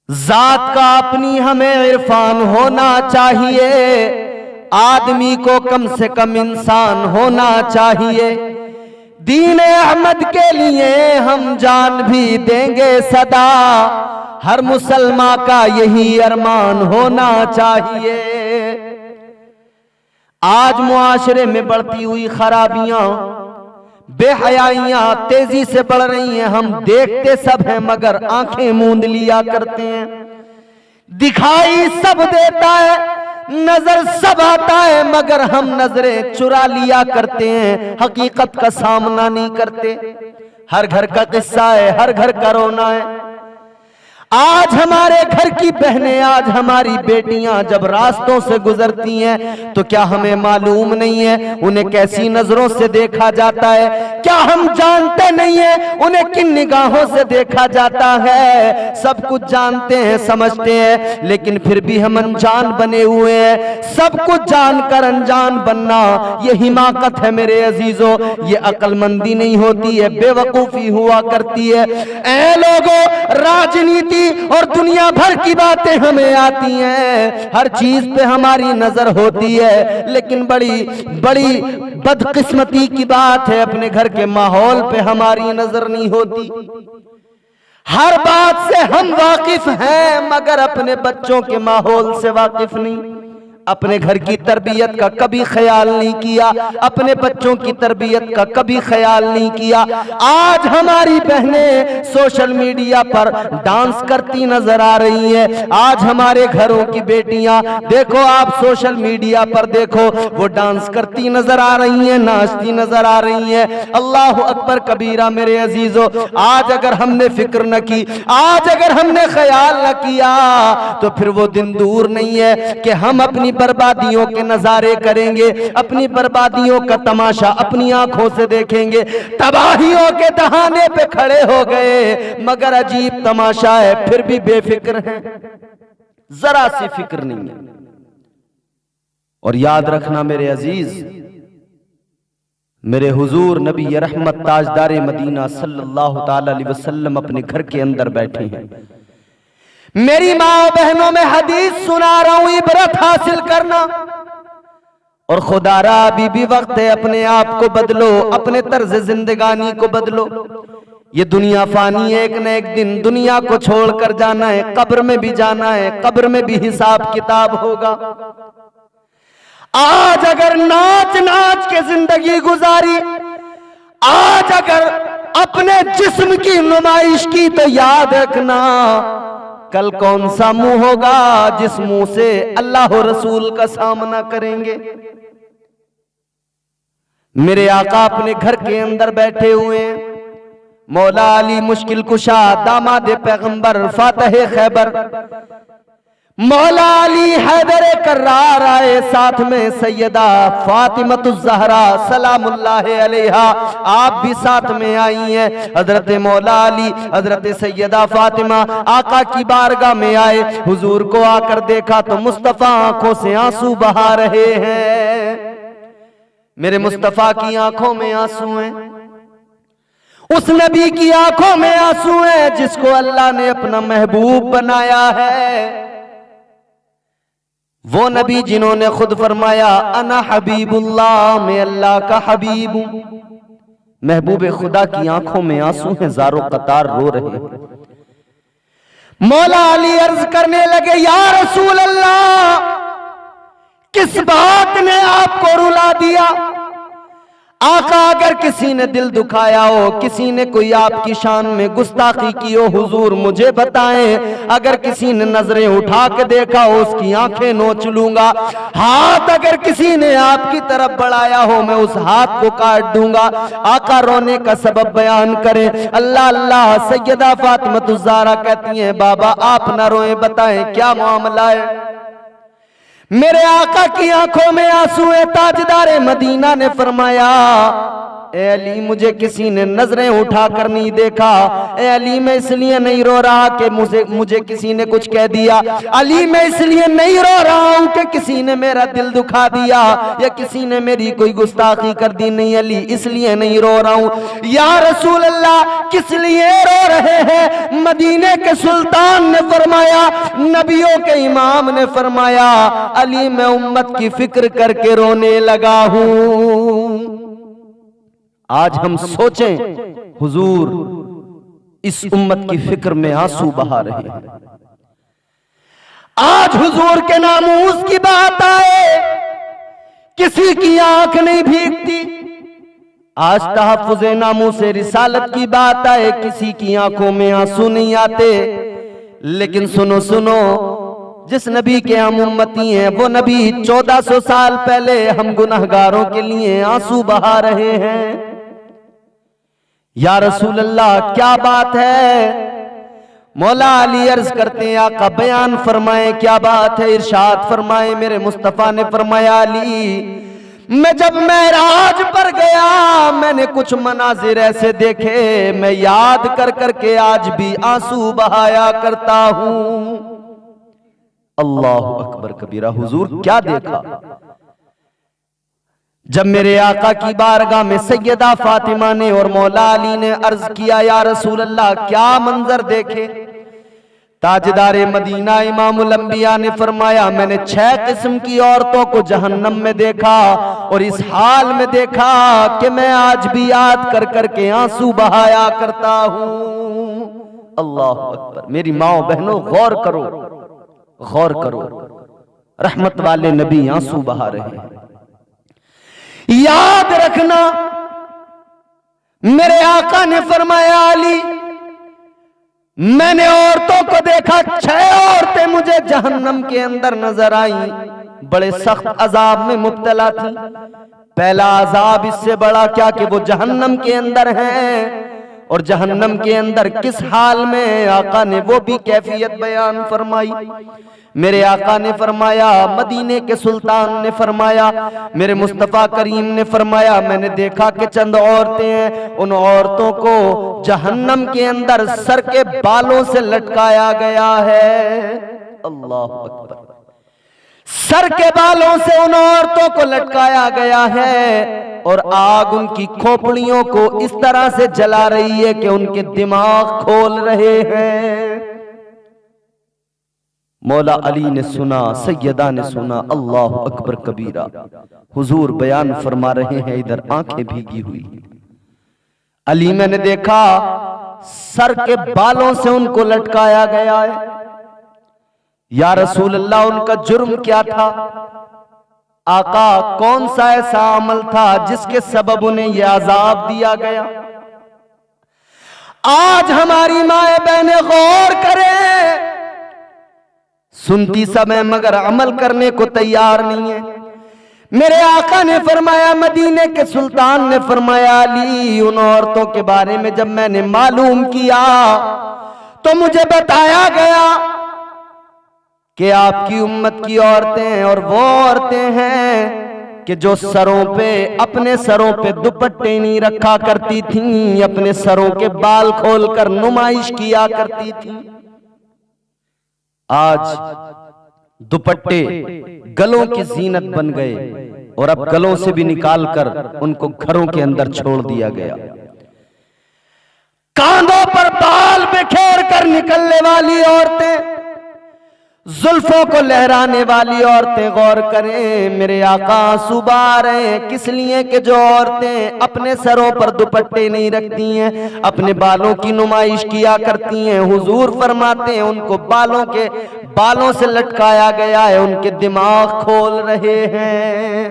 जात का अपनी हमें इरफान होना चाहिए, आदमी को कम से कम इंसान होना चाहिए। दीन अहमद के लिए हम जान भी देंगे सदा, हर मुसलमान का यही अरमान होना चाहिए। आज मुआशरे में बढ़ती हुई खराबियां, बेहयाइयां तेजी से बढ़ रही हैं। हम देखते सब हैं मगर आंखें मूंद लिया करते हैं। दिखाई सब देता है, नजर सब आता है, मगर हम नजरें चुरा लिया करते हैं, हकीकत का सामना नहीं करते। हर घर का किस्सा है, हर घर का रोना है। आज हमारे घर की बहनें, आज हमारी बेटियां जब रास्तों से गुजरती हैं तो क्या हमें मालूम नहीं है उन्हें कैसी नजरों से देखा जाता है? क्या हम जानते नहीं है उन्हें किन निगाहों से देखा जाता है? सब कुछ जानते हैं, समझते हैं, लेकिन फिर भी हम अनजान बने हुए हैं। सब कुछ जानकर अनजान बनना ये हिमाकत है मेरे अजीजों, ये अक्लमंदी नहीं होती है, बेवकूफी हुआ करती है। ऐ लोगों, राजनीति और दुनिया भर की बातें हमें आती हैं, हर चीज पे हमारी नजर होती है, लेकिन बड़ी बड़ी बदकिस्मती की बात है अपने घर के माहौल पे हमारी नजर नहीं होती। हर बात से हम वाकिफ हैं मगर अपने बच्चों के माहौल से वाकिफ नहीं। अपने घर की तरबियत का कभी ख्याल नहीं किया, अपने बच्चों की तरबियत का कभी ख्याल नहीं किया। आज हमारी बहनें सोशल मीडिया पर डांस करती नजर आ रही हैं। आज हमारे घरों की बेटियां देखो, आप सोशल मीडिया पर देखो, वो डांस करती नजर आ रही हैं, नाचती नजर आ रही हैं। अल्लाह अकबर कबीरा मेरे अजीजों, आज अगर हमने फिक्र न की, आज अगर हमने ख्याल न किया तो फिर वो दिन दूर नहीं है कि हम अपनी बर्बादियों के नजारे करेंगे, अपनी बर्बादियों का तमाशा अपनी आंखों से देखेंगे। तबाहियों के दहाने पे खड़े हो गए मगर अजीब तमाशा है, फिर भी बेफिक्र हैं, जरा सी फिक्र नहीं है। और याद रखना मेरे अजीज, मेरे हुजूर नबी रहमत ताजदार मदीना सल्लल्लाहु ताला अलैहि वसल्लम अपने घर के अंदर बैठे हैं। मेरी माँ बहनों में हदीस सुना रहा हूं, इबरत हासिल करना। और खुदारा अभी भी वक्त है, अपने आप को बदलो, अपने तर्ज जिंदगानी को बदलो। ये दुनिया फानी है, एक न एक दिन दुनिया को छोड़कर जाना है, कब्र में भी जाना है, कब्र में भी हिसाब किताब होगा। आज अगर नाच नाच के जिंदगी गुजारी, आज अगर अपने जिस्म की नुमाइश की, तो याद रखना कल कौन सा मुंह होगा जिस मुंह से अल्लाह और रसूल का सामना करेंगे। मेरे आका अपने घर के अंदर बैठे हुए हैं। मौला अली मुश्किल कुशा, दामाद पैगंबर, फातह खैबर, मौला अली हैदर कर्रार आए, साथ में सैयदा फातिमतुज़ ज़हरा सलामुल्लाह अलैहा आप भी साथ में आई हैं। हजरत मौला अली, हजरत सैयदा फातिमा आका की बारगाह में आए, हुजूर को आकर देखा तो मुस्तफा आंखों से आंसू बहा रहे हैं। मेरे मुस्तफा की आंखों में आंसू हैं, उस नबी की आंखों में आंसू हैं जिसको अल्लाह ने अपना महबूब बनाया है। वो नबी जिन्होंने खुद फरमाया अना हबीबुल्लाह, मैं अल्लाह का हबीब हूं। महबूब खुदा की आंखों में आंसू हैं, ज़ारो कतार रो रहे हैं। मौला अली अर्ज करने लगे, या रसूल अल्लाह, किस बात ने आपको रुला दिया? आका, अगर किसी ने दिल दुखाया हो, किसी ने कोई आपकी शान में गुस्ताखी की हो, हुजूर मुझे बताएं। अगर किसी ने नजरें उठा के देखा हो, उसकी आंखें नोच लूंगा। हाथ अगर किसी ने आपकी तरफ बढ़ाया हो, मैं उस हाथ को काट दूंगा। आका रोने का सबब बयान करें। अल्लाह अल्लाह। सैयदा फातिमतुज़ ज़हरा कहती हैं, बाबा आप ना रोएं, बताएं क्या मामला है। मेरे आका की आंखों में आंसू है। ताजदार मदीना ने फरमाया, ए अली मुझे किसी ने नजरें उठाकर नहीं देखा, ए अली मैं इसलिए नहीं रो रहा कि मुझे किसी ने कुछ कह दिया, अली मैं इसलिए नहीं रो रहा हूं कि किसी ने मेरा दिल दुखा दिया या किसी ने मेरी कोई गुस्ताखी कर दी, नहीं अली इसलिए नहीं रो रहा हूं। या रसूल अल्लाह किस लिए रो रहे हैं? मदीने के सुल्तान ने फरमाया, नबियों के इमाम ने फरमाया, अली मैं उम्मत की फिक्र करके रोने लगा हूं। आज हम सोचें हुजूर इस उम्मत की फिक्र में आंसू बहा रहे हैं। आज हुजूर के नामूस की बात आए किसी की आंख नहीं भीगती, आज तहफ्फुज़े नामूसे रिसालत की बात आए किसी की आंखों में आंसू नहीं आते। लेकिन सुनो सुनो, जिस नबी के हम उम्मती हैं वो नबी 1400 साल पहले हम गुनहगारों के लिए आंसू बहा रहे हैं। या रसूल अल्लाह क्या बात है? मौला अली अर्ज करते हैं, आका बयान फरमाए क्या बात है, इरशाद फरमाए मेरे मुस्तफा ने फरमाया, अली मैं जब मेराज पर गया मैंने कुछ मनाजिर ऐसे देखे मैं याद कर करके आज भी आंसू बहाया करता हूं। अल्लाहु अकबर कबीरा। हुजूर क्या देखा? जब मेरे आका की बारगाह में सैयदा फातिमा ने और मौला अली ने अर्ज किया, या रसूल अल्लाह क्या मंजर देखे? ताजदारे मदीना इमामुल अंबिया ने फरमाया, मैंने 6 किस्म की औरतों को जहन्नम में देखा और इस हाल में देखा कि मैं आज भी याद कर करके आंसू बहाया करता हूं। अल्लाह अकबर। मेरी माओ बहनों गौर करो, गौर करो, रहमत वाले नबी आंसू बहा रहे हैं। याद रखना मेरे आका ने फरमाया, अली मैंने औरतों को देखा, 6 औरतें मुझे जहन्नम के अंदर नजर आई, बड़े सख्त अजाब में मुब्तला थी। पहला अजाब इससे बड़ा क्या कि वो जहन्नम के अंदर हैं, और जहन्नम के अंदर किस हाल में, आका ने वो भी कैफियत बयान फरमाई। मेरे आका ने फरमाया, मदीने के सुल्तान ने फरमाया, मेरे मुस्तफा करीम ने फरमाया, मैंने देखा कि चंद औरतें हैं, उन औरतों को जहन्नम के अंदर सर के बालों से लटकाया गया है। अल्लाह अकबर। सर के बालों से उन औरतों को लटकाया गया है और आग उनकी खोपड़ियों को इस तरह से जला रही है कि उनके दिमाग खोल रहे हैं। मौला अली ने सुना, सैयदा ने सुना, अल्लाह अकबर कबीरा। हुजूर बयान फरमा रहे हैं, इधर आंखें भीगी हुई। अली मैंने देखा सर के बालों से उनको लटकाया गया है। या रसूल अल्लाह उनका जुर्म क्या था? आका कौन सा ऐसा अमल था जिसके सबब उन्हें यह अजाब दिया गया? आज हमारी माए बहनें गौर करें, सुनती सब है मगर अमल करने को तैयार नहीं है। मेरे आका ने फरमाया, मदीने के सुल्तान ने फरमाया, अली उन औरतों के बारे में जब मैंने मालूम किया तो मुझे बताया गया कि आपकी उम्मत की औरतें और वो औरतें हैं कि जो सरों पे, अपने सरों पे दुपट्टे नहीं रखा करती थीं, अपने सरों के बाल खोलकर नुमाइश किया करती थीं। आज दुपट्टे गलों की जीनत बन गए और अब गलों से भी निकालकर उनको घरों के अंदर छोड़ दिया गया। कांधों पर बाल बिखेर कर निकलने वाली औरतें, जुल्फों को लहराने वाली औरतें, गौर करें मेरे आका आंसू बहा रहे हैं। किस लिए कि जो औरतें अपने सरों पर दुपट्टे नहीं रखती हैं, अपने बालों की नुमाइश किया करती हैं, हुजूर फरमाते हैं उनको बालों से लटकाया गया है, उनके दिमाग खोल रहे हैं।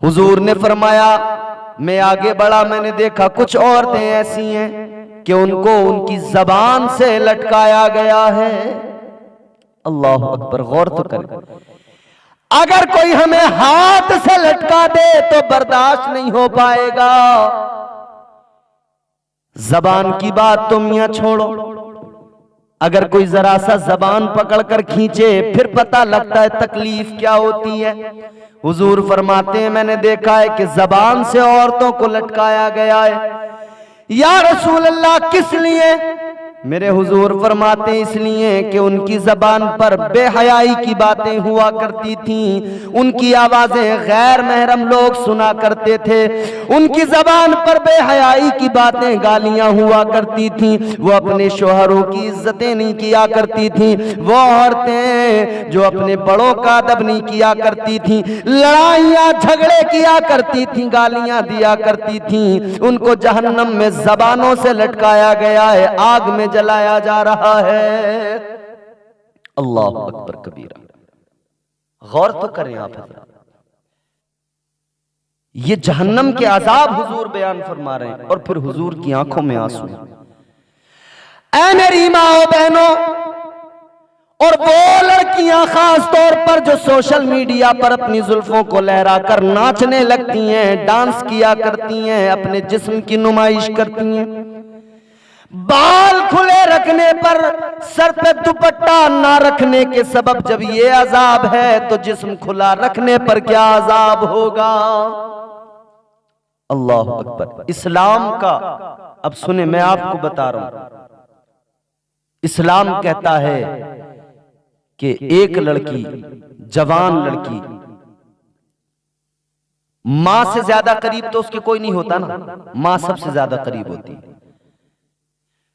हुजूर ने फरमाया, मैं आगे बढ़ा, मैंने देखा कुछ औरतें ऐसी हैं कि उनको उनकी जबान से लटकाया गया है। अल्लाह अकबर। गौर तो करें, अगर कोई हमें हाथ से लटका दे तो बर्दाश्त नहीं हो पाएगा। जबान की बात तुम यहां छोड़ो, अगर कोई जरा सा जबान पकड़कर खींचे फिर पता लगता है तकलीफ क्या होती है। हुजूर फरमाते हैं मैंने देखा है कि जबान से औरतों को लटकाया गया है। या रसूल अल्लाह किस लिए? मेरे हुजूर फरमाते इसलिए कि उनकी जबान पर बेहयाई की बातें हुआ करती थीं, उनकी आवाजें गैर महरम लोग सुना करते थे, उनकी जबान पर बेहयाई की बातें गालियां हुआ करती थीं, वो अपने शोहरों की इज्जतें नहीं किया करती थीं, वो औरतें जो अपने बड़ों का अदब नहीं किया करती थीं, लड़ाइयां झगड़े किया करती थीं, गालियां दिया करती थीं, उनको जहन्नम में जबानों से लटकाया गया है, आग में जलाया जा रहा है। अल्लाह अकबर कबीरा। गौर तो करें आप, ये जहन्नम के अजाब हुजूर बयान फरमा रहे हैं और फिर हुजूर की आंखों में आंसू। ऐ मेरी माओ बहनों और वो लड़कियां खास तौर पर जो सोशल मीडिया पर अपनी जुल्फों को लहराकर नाचने लगती हैं, डांस किया करती हैं, अपने जिस्म की नुमाइश करती हैं, बाल खुले रखने पर सर पे दुपट्टा ना रखने के सबब जब ये अजाब है तो जिस्म खुला रखने पर क्या अजाब होगा। अल्लाह अकबर। इस्लाम का, अब सुने मैं आपको बता रहा हूं, इस्लाम कहता है कि एक लड़की, जवान लड़की, मां से ज्यादा करीब तो उसके कोई नहीं होता ना, मां सबसे ज्यादा करीब होती है।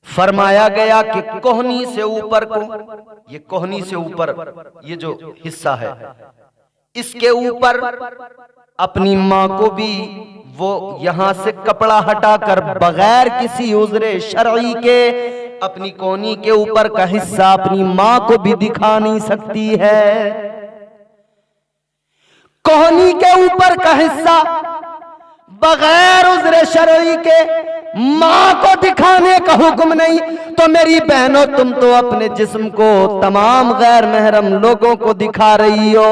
फरमाया गया कि कोहनी से ऊपर को, ये कोहनी से ऊपर ये जो हिस्सा है इसके ऊपर अपनी मां को भी वो यहां से कपड़ा हटाकर बगैर किसी उज़्र शरई के अपनी कोहनी के ऊपर का हिस्सा अपनी मां को भी दिखा नहीं सकती है। कोहनी के ऊपर का हिस्सा बगैर उज़्र शरई के मां को दिखाने का हुक्म नहीं, तो मेरी बहनों तुम तो अपने जिस्म को तमाम गैर महरम लोगों को दिखा रही हो,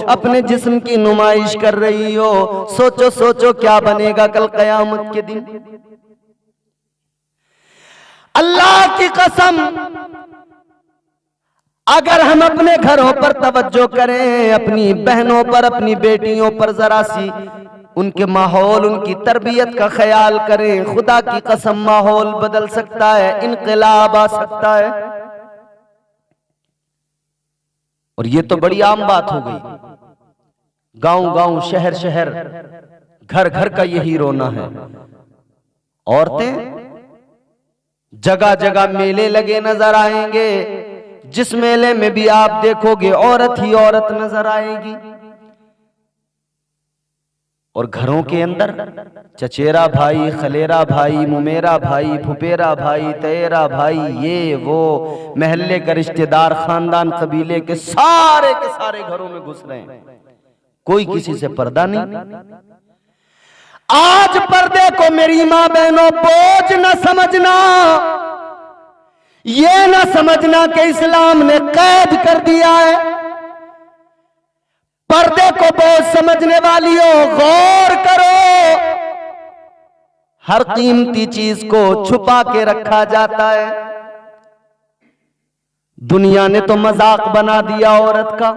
अपने जिस्म की नुमाइश कर रही हो। सोचो सोचो क्या बनेगा कल कयामत के दिन। अल्लाह की कसम, अगर हम अपने घरों पर तवज्जो करें, अपनी बहनों पर, अपनी बेटियों पर जरा सी उनके माहौल, उनकी तरबियत का ख्याल करें, खुदा की कसम माहौल बदल सकता है, इनकलाब आ सकता है। और ये तो बड़ी आम बात हो गई, गांव गांव, शहर शहर, घर घर का यही रोना है। औरतें, जगह जगह मेले लगे नजर आएंगे, जिस मेले में भी आप देखोगे औरत ही औरत नजर आएगी। और घरों के अंदर चचेरा भाई, खलेरा भाई, मुमेरा भाई, फुपेरा भाई, तेरा भाई, ये वो महल्ले का रिश्तेदार, खानदान, कबीले के सारे घरों में घुस रहे हैं, कोई किसी से पर्दा नहीं। आज पर्दे को मेरी मां बहनों बोझ न समझना, ये न समझना कि इस्लाम ने कैद कर दिया है। पर्दे को बोझ समझने वालियों गौर करो, हर कीमती चीज को छुपा के रखा जाता है। दुनिया ने तो मजाक बना दिया औरत का,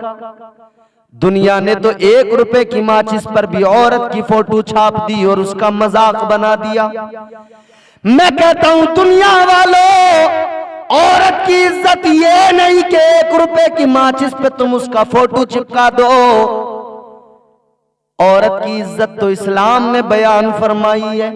दुनिया ने तो 1 रुपए की माचिस पर भी औरत की फोटो छाप दी और उसका मजाक बना दिया। मैं कहता हूं दुनिया वालों, औरत की इज्जत ये नहीं कि 1 रुपए की माचिस पे तुम उसका फोटो चिपका दो। औरत की इज्जत तो इस्लाम ने बयान फरमाई है।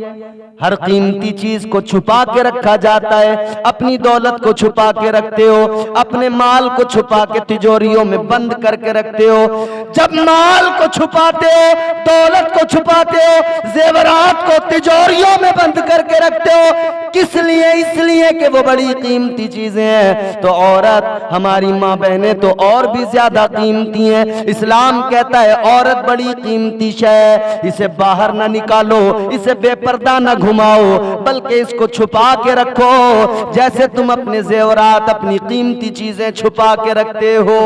हर कीमती चीज को छुपा के रखा जाता है। अपनी दौलत को छुपा के रखते हो, अपने माल को छुपा के तिजोरियों में बंद करके रखते हो। जब माल को छुपाते हो, दौलत को छुपाते हो, जेवरात को तिजोरियों में बंद करके रखते हो, किस लिए? इसलिए कि वो बड़ी कीमती चीजें हैं। तो औरत, हमारी माँ बहनें तो और भी ज्यादा कीमती हैं। इस्लाम कहता है औरत बड़ी कीमती शय, इसे बाहर ना निकालो, इसे बेपर्दा ना घुमाओ, बल्कि इसको छुपा के रखो, जैसे तुम अपने जेवरात, अपनी कीमती चीजें छुपा के रखते हो।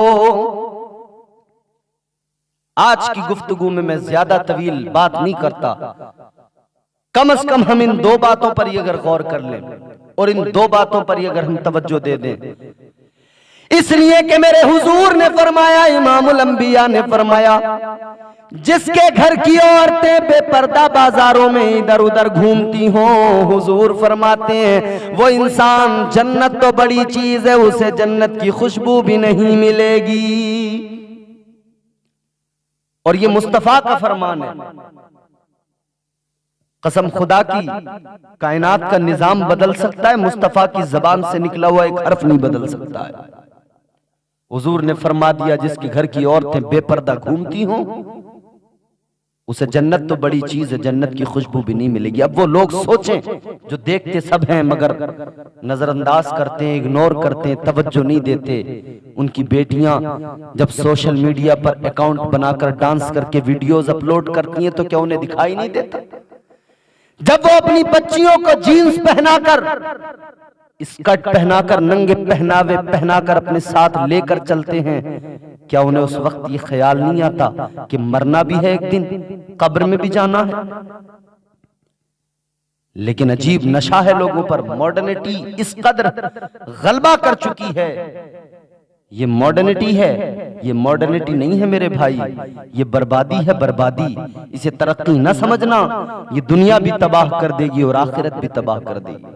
आज की गुफ्तगू में मैं ज्यादा तवील बात नहीं करता, कम से कम हम इन 2 बातों पर ही अगर गौर कर लें और इन 2 बातों पर ही अगर हम तवज्जो दे दें इसलिए कि मेरे हुजूर ने फरमाया, इमामुल अंबिया ने फरमाया, जिसके घर की औरतें बेपर्दा बाजारों में इधर उधर घूमती हों, हुजूर फरमाते हैं वो इंसान, जन्नत तो बड़ी चीज है, उसे जन्नत की खुशबू भी नहीं मिलेगी। और ये मुस्तफा का फरमान है। कसम खुदा की, कायनात का निजाम बदल सकता है, मुस्तफा की जबान से निकला हुआ एक हर्फ नहीं बदल सकता है। हुजूर ने फरमा दिया, जिसके घर की औरतें बेपर्दा घूमती हों, उसे जन्नत तो बड़ी चीज है, जन्नत की खुशबू भी नहीं मिलेगी। अब वो लोग सोचें जो देखते सब हैं मगर नजरअंदाज करते हैं, इग्नोर करते हैं, तवज्जो नहीं देते। उनकी बेटियां जब सोशल मीडिया पर अकाउंट बनाकर डांस करके वीडियोस अपलोड करती हैं तो क्या उन्हें दिखाई नहीं देता? जब वो अपनी बच्चियों को जीन्स पहनाकर, स्कर्ट पहनाकर, नंगे पहनावे पहनाकर अपने साथ लेकर चलते हैं, क्या उन्हें उस वक्त ये ख्याल नहीं आता कि मरना भी है एक दिन, कब्र में भी जाना है? लेकिन अजीब नशा है लोगों पर, मॉडर्निटी इस कदर गलबा कर चुकी है। ये मॉडर्निटी है, ये मॉडर्निटी नहीं है मेरे भाई, ये बर्बादी है, बर्बादी। इसे तरक्की न समझना, ये दुनिया भी तबाह कर देगी और आखिरत भी तबाह कर देगी।